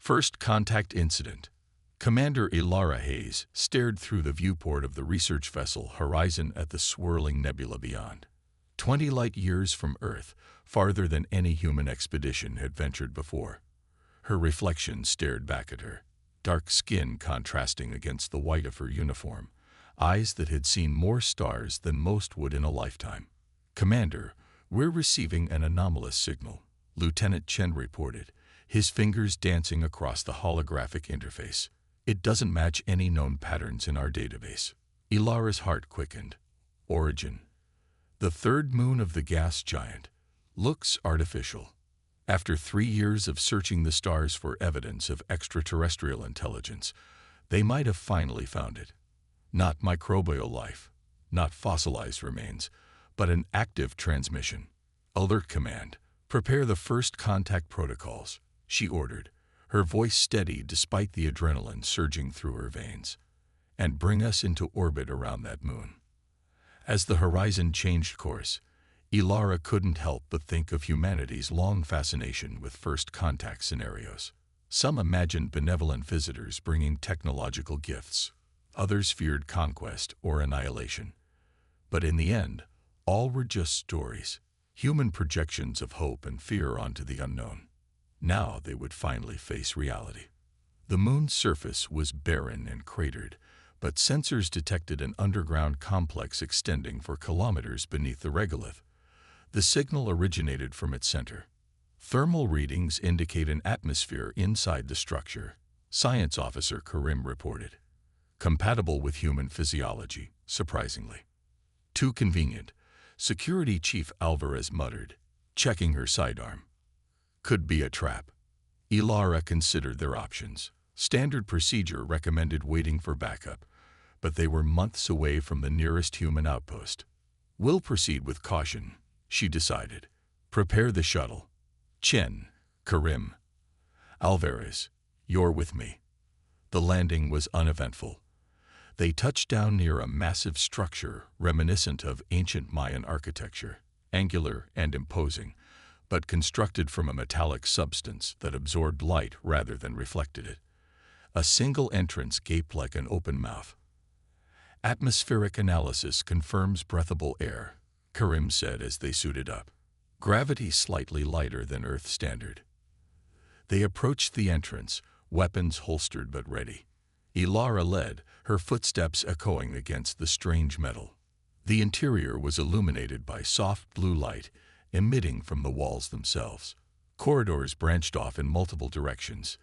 First contact incident. Commander Ilara Hayes stared through the viewport of the research vessel Horizon at the swirling nebula beyond. 20 light-years from Earth, farther than any human expedition had ventured before. Her reflection stared back at her, dark skin contrasting against the white of her uniform, eyes that had seen more stars than most would in a lifetime. "Commander, we're receiving an anomalous signal," Lieutenant Chen reported, his fingers dancing across the holographic interface. "It doesn't match any known patterns in our database." Ilara's heart quickened. Origin. The third moon of the gas giant. Looks artificial. After 3 years of searching the stars for evidence of extraterrestrial intelligence, they might have finally found it. Not microbial life, not fossilized remains, but an active transmission. "Alert command. Prepare the first contact protocols," she ordered, her voice steady despite the adrenaline surging through her veins. "And bring us into orbit around that moon." As the Horizon changed course, Ilara couldn't help but think of humanity's long fascination with first contact scenarios. Some imagined benevolent visitors bringing technological gifts. Others feared conquest or annihilation. But in the end, all were just stories, human projections of hope and fear onto the unknown. Now they would finally face reality. The moon's surface was barren and cratered, but sensors detected an underground complex extending for kilometers beneath the regolith. The signal originated from its center. Thermal readings indicate an atmosphere inside the structure, Science Officer Karim reported. Compatible with human physiology, surprisingly. "Too convenient," Security Chief Alvarez muttered, checking her sidearm. "Could be a trap." Ilara considered their options. Standard procedure recommended waiting for backup, but they were months away from the nearest human outpost. "We'll proceed with caution," she decided. "Prepare the shuttle." "Chen, Karim, Alvarez, you're with me." The landing was uneventful. They touched down near a massive structure reminiscent of ancient Mayan architecture, angular and imposing, but constructed from a metallic substance that absorbed light rather than reflected it. A single entrance gaped like an open mouth. "Atmospheric analysis confirms breathable air," Karim said as they suited up. "Gravity slightly lighter than Earth standard." They approached the entrance, weapons holstered but ready. Ilara led, her footsteps echoing against the strange metal. The interior was illuminated by soft blue light emitting from the walls themselves. Corridors branched off in multiple directions,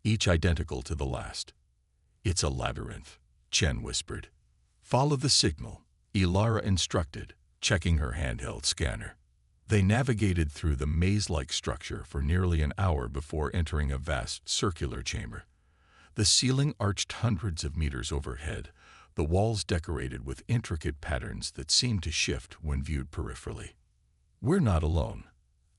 each identical to the last. "It's a labyrinth," Chen whispered. "Follow the signal," Ilara instructed, checking her handheld scanner. They navigated through the maze-like structure for nearly an hour before entering a vast circular chamber. The ceiling arched hundreds of meters overhead, the walls decorated with intricate patterns that seemed to shift when viewed peripherally. "We're not alone,"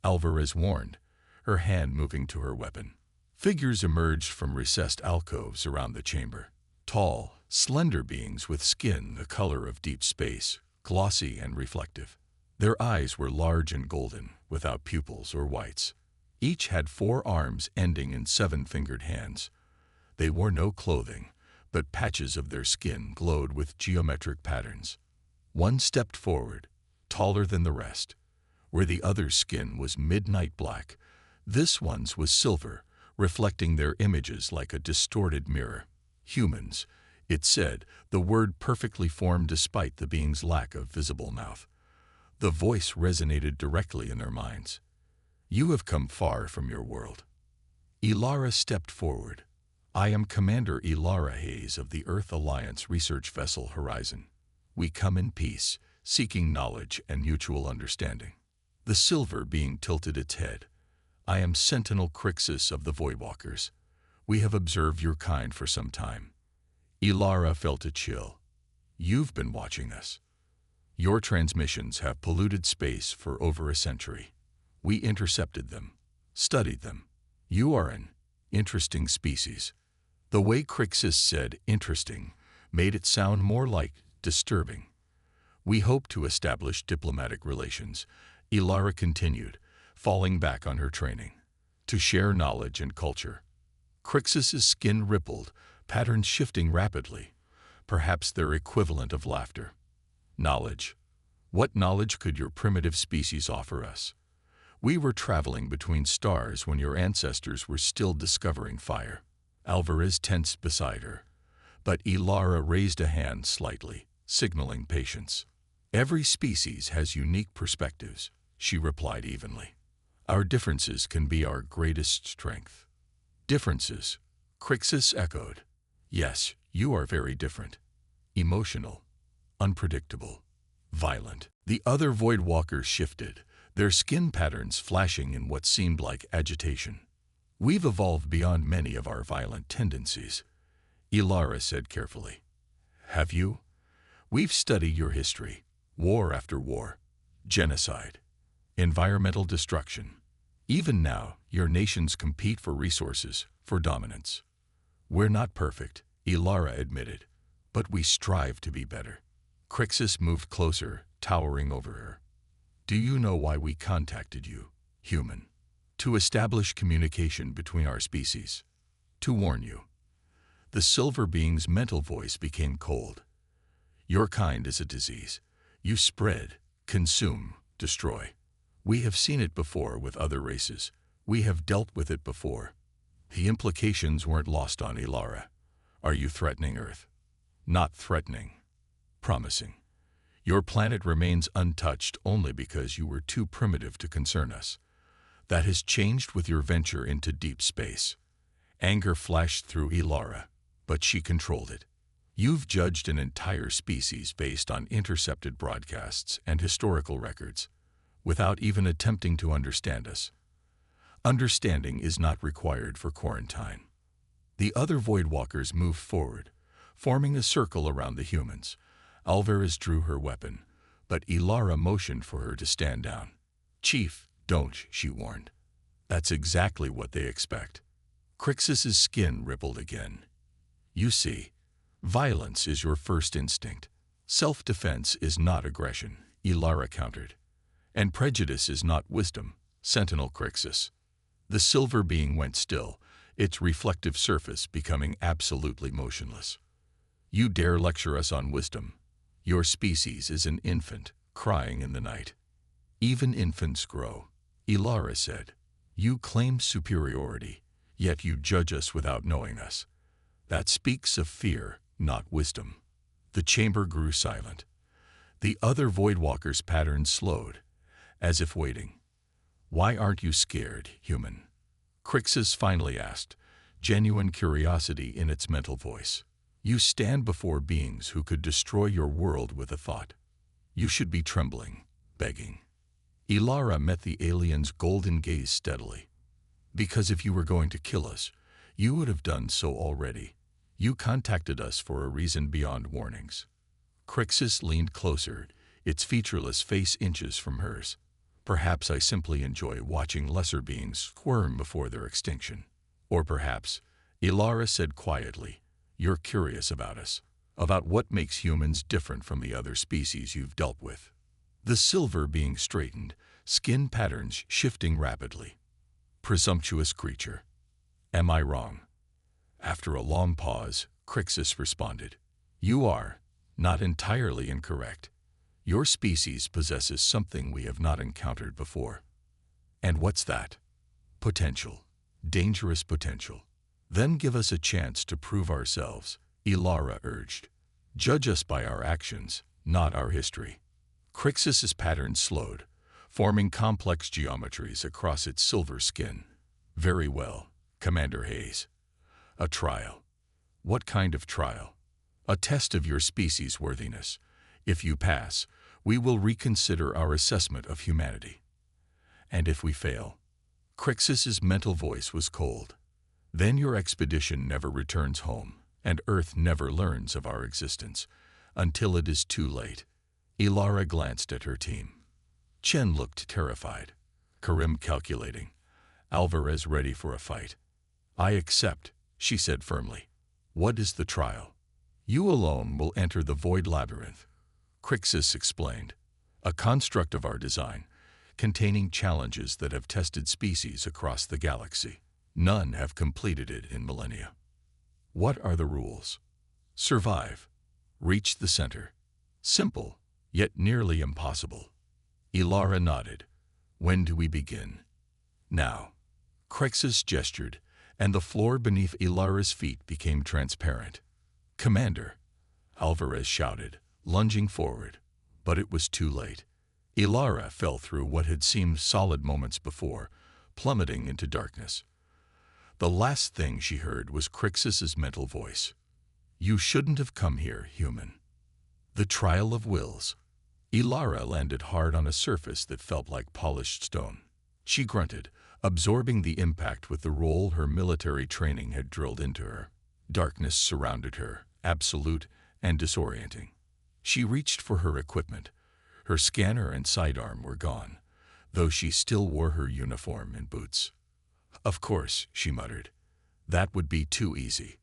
Alvarez warned, her hand moving to her weapon. Figures emerged from recessed alcoves around the chamber. Tall, slender beings with skin the color of deep space, glossy and reflective. Their eyes were large and golden, without pupils or whites. Each had 4 arms ending in 7-fingered hands. They wore no clothing, but patches of their skin glowed with geometric patterns. One stepped forward, taller than the rest. Where the other's skin was midnight black, this one's was silver, reflecting their images like a distorted mirror. "Humans," it said, the word perfectly formed despite the being's lack of visible mouth. The voice resonated directly in their minds. "You have come far from your world." Ilara stepped forward. "I am Commander Ilara Hayes of the Earth Alliance research vessel Horizon. We come in peace, seeking knowledge and mutual understanding." The silver being tilted its head. "I am Sentinel Crixus of the Voidwalkers. We have observed your kind for some time." Ilara felt a chill. "You've been watching us. Your transmissions have polluted space for over a century. We intercepted them, studied them. You are an interesting species." The way Crixus said interesting made it sound more like disturbing. "We hope to establish diplomatic relations," Ilara continued, falling back on her training. "To share knowledge and culture." Crixus's skin rippled, patterns shifting rapidly, perhaps their equivalent of laughter. Knowledge. What knowledge could your primitive species offer us? We were traveling between stars when your ancestors were still discovering fire. Alvarez tensed beside her, but Ilara raised a hand slightly, signaling patience. Every species has unique perspectives, she replied evenly. Our differences can be our greatest strength. Differences? Crixus echoed. Yes, you are very different. Emotional, unpredictable, violent. The other Voidwalkers shifted, their skin patterns flashing in what seemed like agitation. We've evolved beyond many of our violent tendencies, Ilara said carefully. Have you? We've studied your history, war after war, genocide, environmental destruction. Even now, your nations compete for resources, for dominance. We're not perfect, Ilara admitted, but we strive to be better. Crixus moved closer, towering over her. Do you know why we contacted you, human? To establish communication between our species. To warn you. The silver being's mental voice became cold. Your kind is a disease. You spread, consume, destroy. We have seen it before with other races. We have dealt with it before. The implications weren't lost on Ilara. Are you threatening Earth? Not threatening. Promising. Your planet remains untouched only because you were too primitive to concern us. That has changed with your venture into deep space. Anger flashed through Ilara, but she controlled it. You've judged an entire species based on intercepted broadcasts and historical records, without even attempting to understand us. Understanding is not required for quarantine. The other Voidwalkers moved forward, forming a circle around the humans. Alvarez drew her weapon, but Ilara motioned for her to stand down. Chief, don't, she warned. That's exactly what they expect. Crixus's skin rippled again. You see, violence is your first instinct. Self-defense is not aggression, Ilara countered. And prejudice is not wisdom, Sentinel Crixus. The silver being went still, its reflective surface becoming absolutely motionless. You dare lecture us on wisdom? Your species is an infant, crying in the night. Even infants grow, Ilara said. You claim superiority, yet you judge us without knowing us. That speaks of fear, not wisdom. The chamber grew silent. The other Voidwalkers' patterns slowed, as if waiting. Why aren't you scared, human? Crixus finally asked, genuine curiosity in its mental voice. You stand before beings who could destroy your world with a thought. You should be trembling, begging. Ilara met the alien's golden gaze steadily. Because if you were going to kill us, you would have done so already. You contacted us for a reason beyond warnings. Crixus leaned closer, its featureless face inches from hers. Perhaps I simply enjoy watching lesser beings squirm before their extinction. Or perhaps, Ilara said quietly, you're curious about us, about what makes humans different from the other species you've dealt with. The silver being straightened, skin patterns shifting rapidly. Presumptuous creature. Am I wrong? After a long pause, Crixus responded. You are, not entirely incorrect. Your species possesses something we have not encountered before. And what's that? Potential. Dangerous potential. Then give us a chance to prove ourselves, Ilara urged. Judge us by our actions, not our history. Crixus's pattern slowed, forming complex geometries across its silver skin. Very well, Commander Hayes. A trial. What kind of trial? A test of your species' worthiness. If you pass, we will reconsider our assessment of humanity. And if we fail? Crixus's mental voice was cold. Then your expedition never returns home, and Earth never learns of our existence, until it is too late. Ilara glanced at her team. Chen looked terrified. Karim calculating. Alvarez ready for a fight. I accept, she said firmly. What is the trial? You alone will enter the Void Labyrinth, Crixus explained. A construct of our design, containing challenges that have tested species across the galaxy. None have completed it in millennia. What are the rules? Survive. Reach the center. Simple, yet nearly impossible. Ilara nodded. When do we begin? Now. Crixus gestured, and the floor beneath Ilara's feet became transparent. Commander, Alvarez shouted, lunging forward. But it was too late. Ilara fell through what had seemed solid moments before, plummeting into darkness. The last thing she heard was Crixus's mental voice. You shouldn't have come here, human. The trial of wills. Ilara landed hard on a surface that felt like polished stone. She grunted, absorbing the impact with the role her military training had drilled into her. Darkness surrounded her, absolute and disorienting. She reached for her equipment. Her scanner and sidearm were gone, though she still wore her uniform and boots. Of course, she muttered. That would be too easy.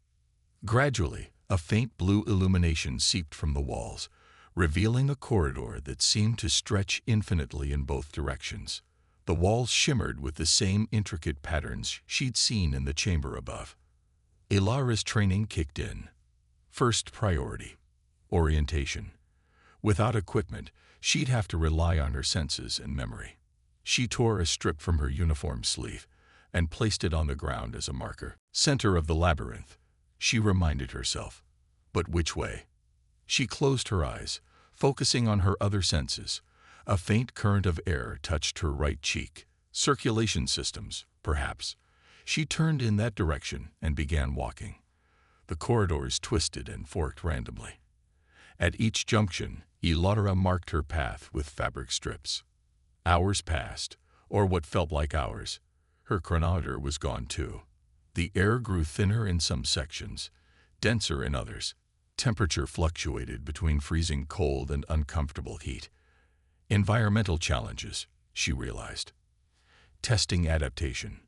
Gradually, a faint blue illumination seeped from the walls, revealing a corridor that seemed to stretch infinitely in both directions. The walls shimmered with the same intricate patterns she'd seen in the chamber above. Ilara's training kicked in. First priority: orientation. Without equipment, she'd have to rely on her senses and memory. She tore a strip from her uniform sleeve and placed it on the ground as a marker. Center of the labyrinth, she reminded herself. But which way? She closed her eyes, focusing on her other senses. A faint current of air touched her right cheek. Circulation systems, perhaps. She turned in that direction and began walking. The corridors twisted and forked randomly. At each junction, Ilara marked her path with fabric strips. Hours passed, or what felt like hours. Her chronometer was gone too. The air grew thinner in some sections, denser in others. Temperature fluctuated between freezing cold and uncomfortable heat. Environmental challenges, she realized. Testing adaptation.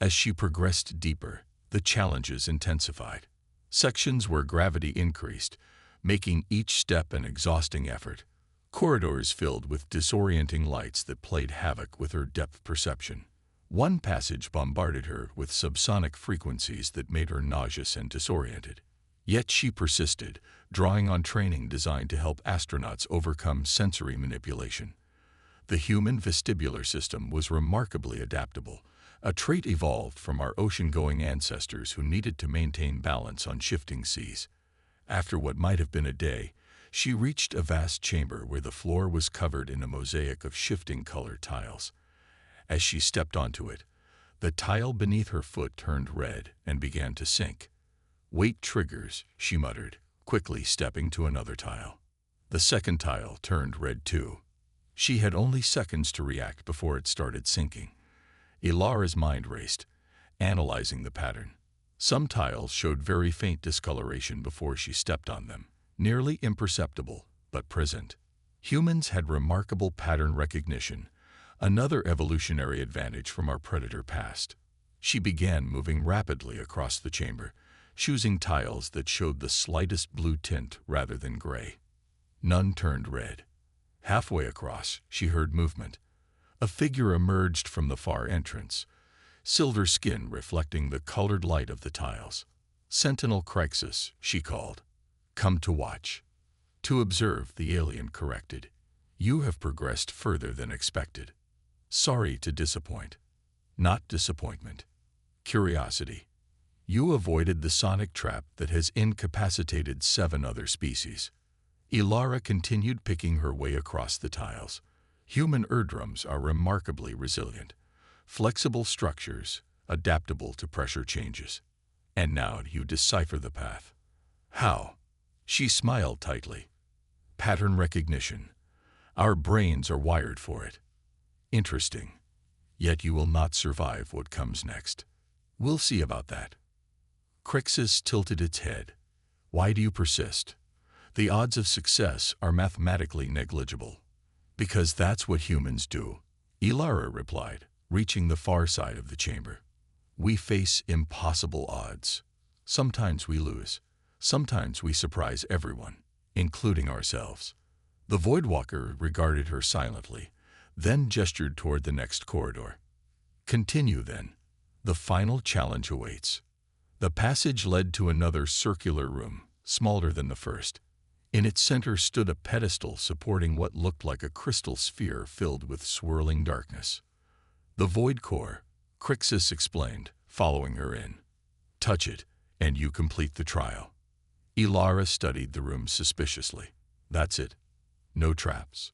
As she progressed deeper, the challenges intensified. Sections where gravity increased, making each step an exhausting effort. Corridors filled with disorienting lights that played havoc with her depth perception. One passage bombarded her with subsonic frequencies that made her nauseous and disoriented. Yet she persisted, drawing on training designed to help astronauts overcome sensory manipulation. The human vestibular system was remarkably adaptable, a trait evolved from our ocean-going ancestors who needed to maintain balance on shifting seas. After what might have been a day, she reached a vast chamber where the floor was covered in a mosaic of shifting color tiles. As she stepped onto it, the tile beneath her foot turned red and began to sink. Weight triggers, she muttered, quickly stepping to another tile. The second tile turned red too. She had only seconds to react before it started sinking. Ilara's mind raced, analyzing the pattern. Some tiles showed very faint discoloration before she stepped on them, nearly imperceptible, but present. Humans had remarkable pattern recognition, another evolutionary advantage from our predator past. She began moving rapidly across the chamber, choosing tiles that showed the slightest blue tint rather than gray. None turned red. Halfway across, she heard movement. A figure emerged from the far entrance, silver skin reflecting the colored light of the tiles. Sentinel Crixus, she called. Come to watch. To observe, the alien corrected. You have progressed further than expected. Sorry to disappoint. Not disappointment. Curiosity. You avoided the sonic trap that has incapacitated 7 other species. Ilara continued picking her way across the tiles. Human eardrums are remarkably resilient, flexible structures, adaptable to pressure changes. And now you decipher the path. How? She smiled tightly. Pattern recognition. Our brains are wired for it. Interesting. Yet you will not survive what comes next. We'll see about that. Crixus tilted its head. Why do you persist? The odds of success are mathematically negligible. Because that's what humans do, Ilara replied, reaching the far side of the chamber. We face impossible odds. Sometimes we lose. Sometimes we surprise everyone, including ourselves. The Voidwalker regarded her silently, then gestured toward the next corridor. Continue then. The final challenge awaits. The passage led to another circular room, smaller than the first. In its center stood a pedestal supporting what looked like a crystal sphere filled with swirling darkness. The void core, Crixus explained, following her in. Touch it, and you complete the trial. Ilara studied the room suspiciously. That's it. No traps.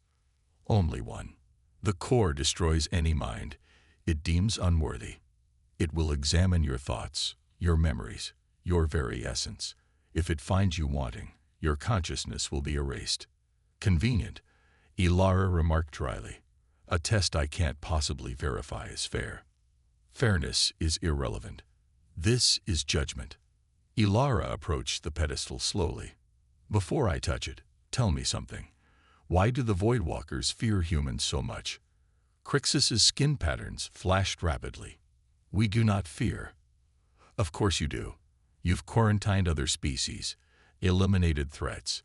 Only one. The core destroys any mind it deems unworthy. It will examine your thoughts, your memories, your very essence. If it finds you wanting, your consciousness will be erased. Convenient, Ilara remarked dryly. A test I can't possibly verify as fair. Fairness is irrelevant. This is judgment. Ilara approached the pedestal slowly. Before I touch it, tell me something. Why do the Voidwalkers fear humans so much? Crixus's skin patterns flashed rapidly. We do not fear. Of course you do. You've quarantined other species, eliminated threats.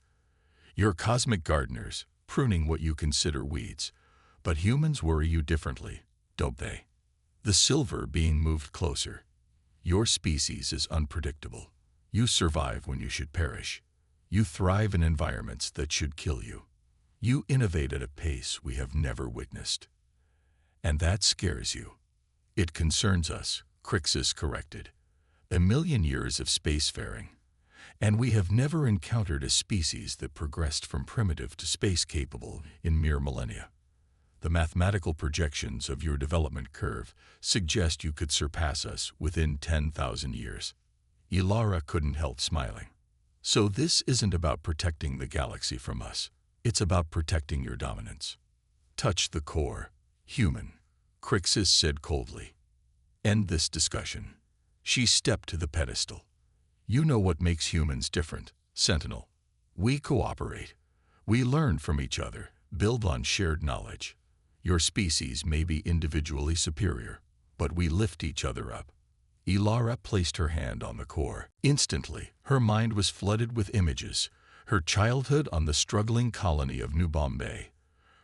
You're cosmic gardeners, pruning what you consider weeds. But humans worry you differently, don't they? The silver being moved closer. Your species is unpredictable. You survive when you should perish. You thrive in environments that should kill you. You innovate at a pace we have never witnessed. And that scares you. It concerns us, Crixus corrected. 1,000,000 years of spacefaring, and we have never encountered a species that progressed from primitive to space-capable in mere millennia. The mathematical projections of your development curve suggest you could surpass us within 10,000 years. Ilara couldn't help smiling. So this isn't about protecting the galaxy from us. It's about protecting your dominance. Touch the core, human, Crixus said coldly. End this discussion. She stepped to the pedestal. You know what makes humans different, Sentinel. We cooperate. We learn from each other, build on shared knowledge. Your species may be individually superior, but we lift each other up. Ilara placed her hand on the core. Instantly, her mind was flooded with images. Her childhood on the struggling colony of New Bombay,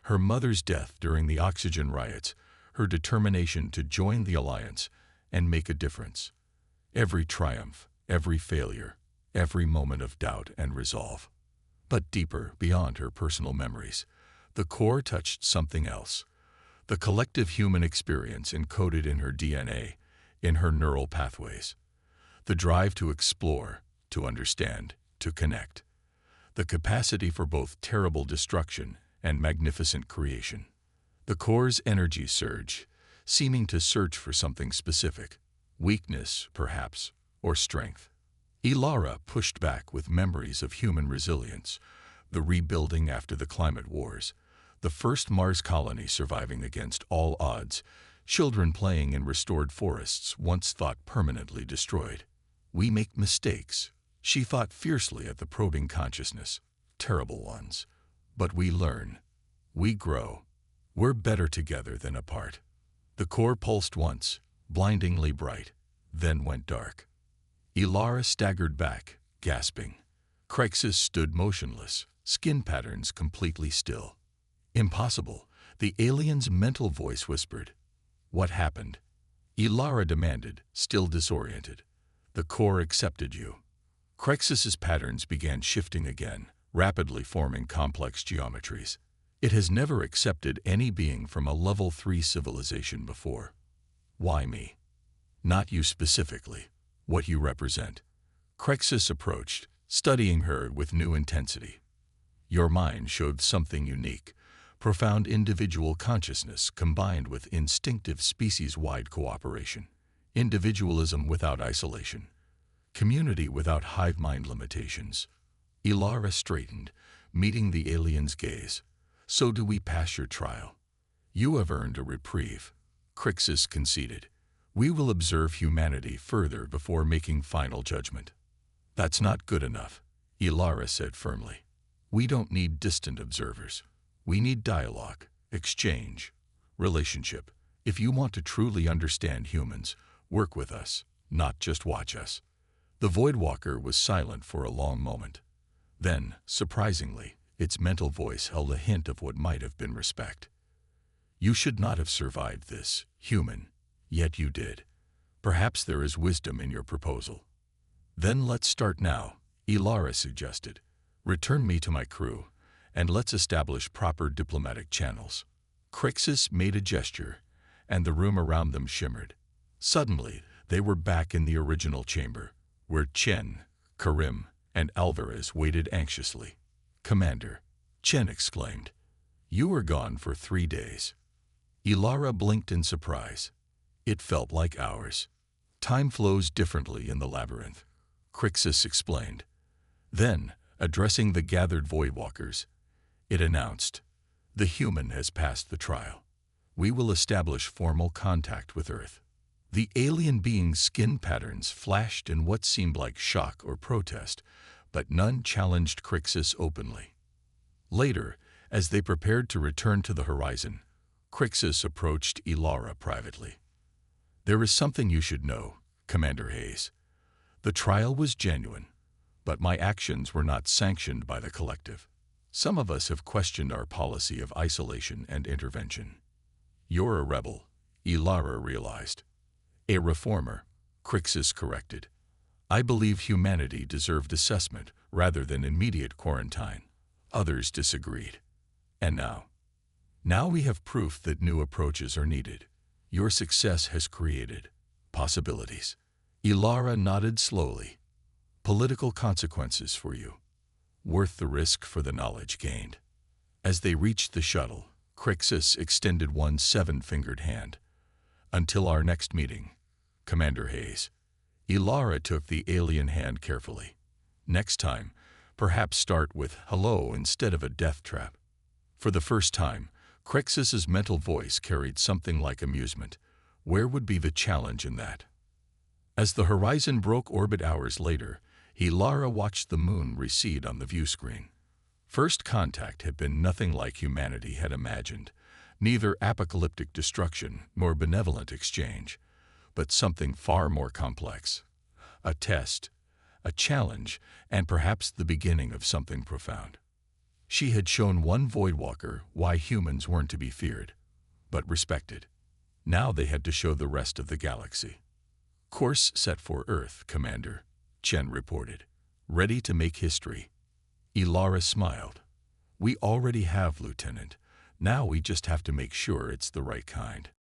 her mother's death during the oxygen riots, her determination to join the alliance and make a difference. Every triumph, every failure, every moment of doubt and resolve. But deeper, beyond her personal memories, the core touched something else. The collective human experience encoded in her DNA, in her neural pathways. The drive to explore, to understand, to connect. The capacity for both terrible destruction and magnificent creation. The core's energy surge, seeming to search for something specific. Weakness, perhaps, or strength. Ilara pushed back with memories of human resilience, the rebuilding after the climate wars, the first Mars colony surviving against all odds, children playing in restored forests once thought permanently destroyed. We make mistakes, she thought fiercely at the probing consciousness, terrible ones. But we learn. We grow. We're better together than apart. The core pulsed once, blindingly bright, then went dark. Ilara staggered back, gasping. Crixus stood motionless, skin patterns completely still. Impossible, the alien's mental voice whispered. What happened? Ilara demanded, still disoriented. The core accepted you. Crixus's patterns began shifting again, rapidly forming complex geometries. It has never accepted any being from a level 3 civilization before. Why me? Not you specifically, what you represent. Crixus approached, studying her with new intensity. Your mind showed something unique, profound individual consciousness combined with instinctive species-wide cooperation, individualism without isolation, community without hive mind limitations. Ilara straightened, meeting the alien's gaze. So do we pass your trial? You have earned a reprieve, Crixus conceded. We will observe humanity further before making final judgment. That's not good enough, Ilara said firmly. We don't need distant observers. We need dialogue, exchange, relationship. If you want to truly understand humans, work with us, not just watch us. The Voidwalker was silent for a long moment. Then, surprisingly, its mental voice held a hint of what might have been respect. You should not have survived this, human, yet you did. Perhaps there is wisdom in your proposal. Then let's start now, Ilara suggested. Return me to my crew, and let's establish proper diplomatic channels. Crixus made a gesture, and the room around them shimmered. Suddenly, they were back in the original chamber, where Chen, Karim, and Alvarez waited anxiously. "Commander," Chen exclaimed, "you were gone for 3 days." Ilara blinked in surprise. It felt like hours. Time flows differently in the labyrinth, Crixus explained. Then, addressing the gathered Voidwalkers, it announced, "The human has passed the trial. We will establish formal contact with Earth." The alien being's skin patterns flashed in what seemed like shock or protest, but none challenged Crixus openly. Later, as they prepared to return to the horizon, Crixus approached Ilara privately. "There is something you should know, Commander Hayes. The trial was genuine, but my actions were not sanctioned by the collective. Some of us have questioned our policy of isolation and intervention." "You're a rebel," Ilara realized. "A reformer," Crixus corrected. "I believe humanity deserved assessment rather than immediate quarantine." Others disagreed. "And now? Now we have proof that new approaches are needed. Your success has created possibilities." Ilara nodded slowly. "Political consequences for you. Worth the risk for the knowledge gained." As they reached the shuttle, Crixus extended one 7-fingered hand. "Until our next meeting, Commander Hayes." Ilara took the alien hand carefully. "Next time, perhaps start with hello instead of a death trap." For the first time, Crixus's mental voice carried something like amusement. Where would be the challenge in that? As the horizon broke orbit hours later, Ilara watched the moon recede on the view screen. First contact had been nothing like humanity had imagined, neither apocalyptic destruction nor benevolent exchange, but something far more complex. A test, a challenge, and perhaps the beginning of something profound. She had shown one Voidwalker why humans weren't to be feared, but respected. Now they had to show the rest of the galaxy. "Course set for Earth, Commander," Chen reported. "Ready to make history." Ilara smiled. "We already have, Lieutenant. Now we just have to make sure it's the right kind."